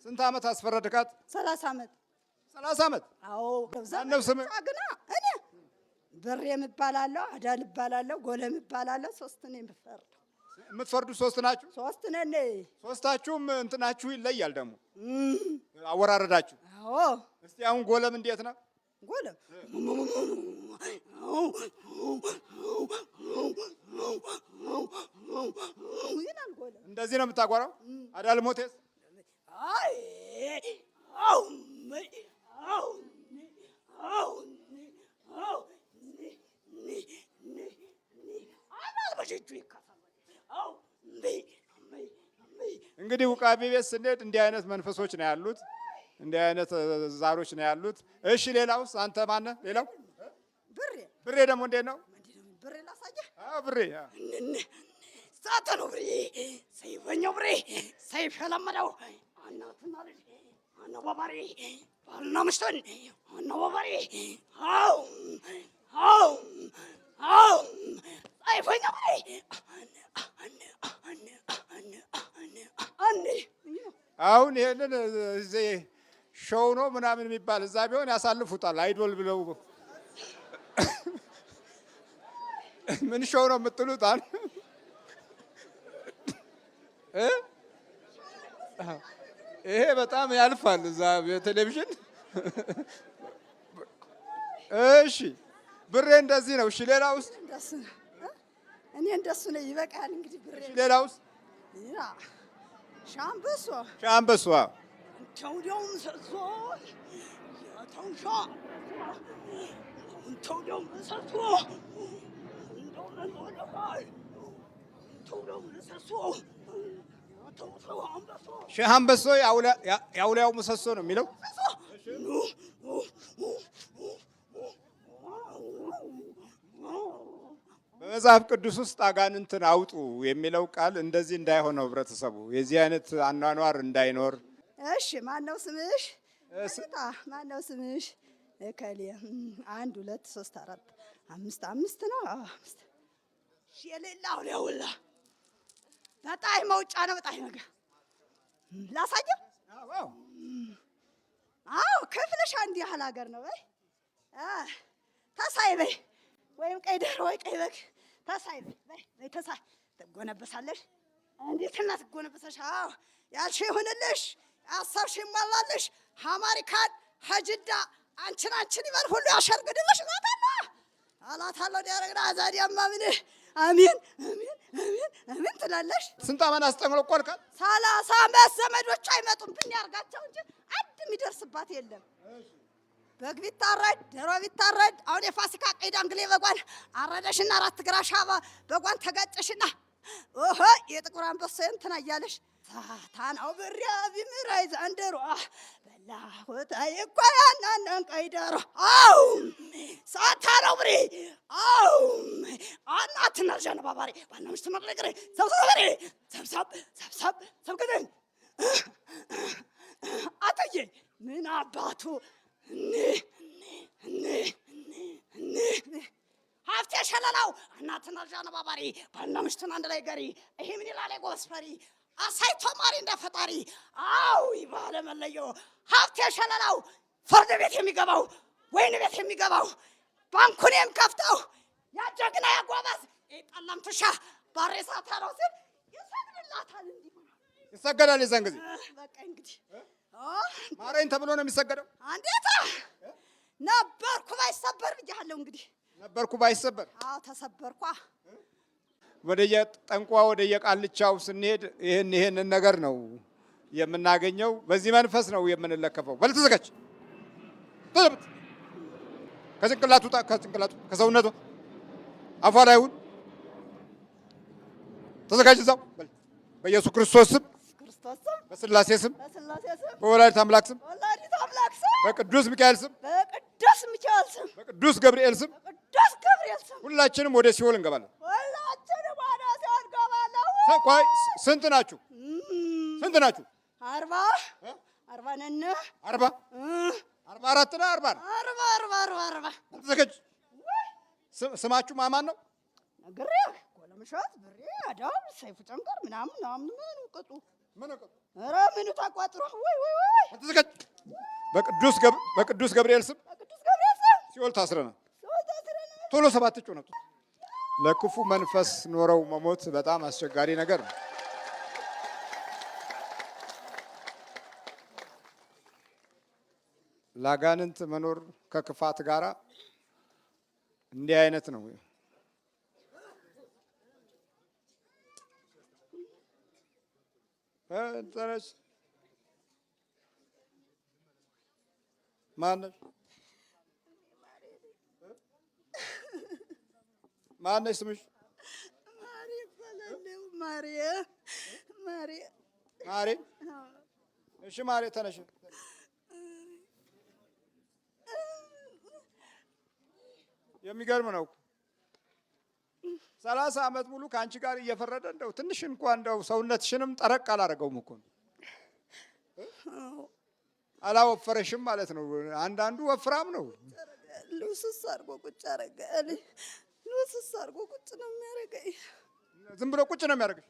ስንት ዓመት አስፈረድካት? 30 ዓመት 30 ዓመት። አዎ ማነው ስምህ? ግና እኔ ብሬ እባላለሁ፣ አዳል እባላለሁ፣ ጎለም እባላለሁ። ሶስት ነኝ የምፈርድ። የምትፈርዱ ሶስት ናችሁ? ሶስት ነን። ሶስታችሁም እንትናችሁ ይለያል ደግሞ አወራረዳችሁ። አዎ እስቲ አሁን ጎለም እንዴት ነው? ጎለም ይላል። ጎለም እንደዚህ ነው የምታጓራው? አዳል ሞቴስ? አይ አው አው አው አው እንግዲህ ውቃቢ ቤት ስንሄድ እንዲህ አይነት መንፈሶች ነው ያሉት፣ እንዲህ አይነት ዛሮች ነው ያሉት። እሺ ሌላውስ? አንተ ማነህ? ሌላው ብሬ። ብሬ ደግሞ እንዴት ነው? ብሬ ላሳየህ። ብሬ ሳተ ነው ብሬ፣ ሰይፈኛው ብሬ፣ ሰይፍ የለመደው እናትና ልጅ አነባባሪ ባልና ምሽትን አነባባሪ። አው አው አው ሰይፈኛው ብሬ አሁን ይሄንን እዚህ ሾው ነው ምናምን የሚባል እዛ ቢሆን ያሳልፉታል። አይዶል ብለው ምን ሾው ነው የምትሉት? ይሄ በጣም ያልፋል እዛ በቴሌቪዥን። እሺ ብሬ እንደዚህ ነው። እሺ ሌላ ውስጥ እኔ እንደሱ ነው። ይበቃል እንግዲህ ብሬ። ሌላ ውስጥ ሻምበሶ ሻምበሶ ተውደውም ሰሶ የተውሻ ተውደውም ሰሶ ሼህ አንበሶ የአውሊያው ምሰሶ ነው የሚለው። በመጽሐፍ ቅዱስ ውስጥ አጋንንትን አውጡ የሚለው ቃል እንደዚህ እንዳይሆን ነው ህብረተሰቡ የዚህ አይነት አኗኗር እንዳይኖር። እሺ ማነው ስምሽ? ማነው ስምሽ? እከሌ 1 2 3 4 5 5 ነው። አምስት የሌላው ለውላ በጣይ መውጫ ነው። በጣይ ነገር ላሳየው። አዎ ክፍልሽ አንድ ያህል ሀገር ነው። በይ ተሳይ በይ፣ ወይም ቀይ ዶሮ ወይ ቀይ በግ ተሳይ በይ። በይ ተሳይ ትጎነበሳለሽ። እንዴት እና ትጎነበሰሽ? አዎ ያልሽ ይሁንልሽ፣ ያሰብሽ ይሟላልሽ። ሀማሪካን ሀጅዳ አንቺን ይበል ሁሉ ያሸርግድልሽ። ናታና አላታለው ዲያረግና አዛዲያማ ምን አሜን አሜን አሜን አሜን ትላለሽ። ስንት አመት አስጠንቆልካል? 30 ዓመት። ዘመዶች አይመጡም ብን ያርጋቸው እንጂ አንድ የሚደርስባት የለም። በግ ቢታረድ ዶሮ ቢታረድ አሁን የፋሲካ ቀይ ዳንግሌ በጓን አረደሽና 4 ግራሽ አባ በጓን ተጋጨሽና ኦሆ የጥቁር አንበሳ እንትና እያለሽ ሳታናው ብሪያ ቢምራይ ዘንደሮ በላሁት አይቆያናን ቀይ ዶሮ። አው ሳታናው ብሪ አው አናትና ጀነባባሪ ባናምሽ ተመረቀረ ሰብሰበሪ ሰብሰብ ሰብከደን አተዬ ምን አባቱ ሀብቴ ሸለላው እናትና ጀነባባሪ ባናምሽቱን አንድ ላይ ገሪ። ይሄ ምን ይላል ጎስፈሪ አሳይቶ ማሪ እንደፈጣሪ። አው ይባለ መለዮ ሀብቴ ሸለላው ፍርድ ቤት የሚገባው ወይን ቤት የሚገባው ባንኩን የሚከፍተው ያጀግና ያጓባዝ የጠለም ትሻ ባሬሳ ታሮስን ይሰግድላታል። ይሰገዳል። የዛን ጊዜ በቃ እንግዲህ ማረኝ ተብሎ ነው የሚሰገደው። አንዴታ ነበርኩ ባይሰበር ብያለሁ። እንግዲህ ነበርኩ ባይሰበር። አዎ ተሰበርኳ። ወደየ ጠንቋ ወደየ ቃልቻው ስንሄድ ይሄንን ነገር ነው የምናገኘው። በዚህ መንፈስ ነው የምንለከፈው። በል ተዘጋጅ። ከጭንቅላቱ ከሰውነቱ አፏ ላይ ሁን። ተዘጋጅ። እዛው በኢየሱስ ክርስቶስ ስም፣ በስላሴ ስም፣ በወላዲተ አምላክ ስም፣ በቅዱስ ሚካኤል ስም፣ በቅዱስ ገብርኤል ስም ሁላችንም ወደ ሲኦል እንገባለን። ቆይ ስንት ናችሁ? ስንት ናችሁ? 40 ነን። 44 ነው። 40 ተዘጋጅ። ስማችሁ ማማን ነው? ነግሬ ጎለምሻት ብሬ አዳም ሰይፉ ጨንቀር ምናምን ቅጡ ኧረ ምኑ ተቋጥሮ ወይ ወይ ወይ አትዘጋጅ። በቅዱስ ገብርኤል ስም ሲኦል ታስረናል። ቶሎ 7 ጩኸት ነው። ለክፉ መንፈስ ኖረው መሞት በጣም አስቸጋሪ ነገር ነው። ላጋንንት መኖር ከክፋት ጋራ እንዲህ አይነት ነው። ተነሽ። ማነሽ? ማነሽ ስምሽ? ማሬ እባላለሁ። ማሬ ማሬ ማሬ። እሺ ማሬ ተነሽ። የሚገርም ነው። 30 ዓመት ሙሉ ከአንቺ ጋር እየፈረደ እንደው ትንሽ እንኳን እንደው ሰውነትሽንም ጠረቅ አላደረገውም እኮ አላወፈረሽም ማለት ነው። አንዳንዱ ወፍራም ነው። ልውስስ አድርጎ ቁጭ አደረገ። ልውስስ አድርጎ ቁጭ ነው የሚያደርገኝ። ዝም ብሎ ቁጭ ነው የሚያደርግሽ?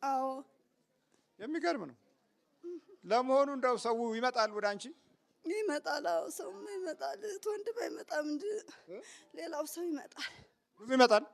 አዎ። የሚገርም ነው። ለመሆኑ እንደው ሰው ይመጣል ወደ አንቺ? ይመጣል። አዎ ሰውማ ይመጣል። ወንድም አይመጣም እንጂ ሌላው ሰው ይመጣል። ብዙ ይመጣል።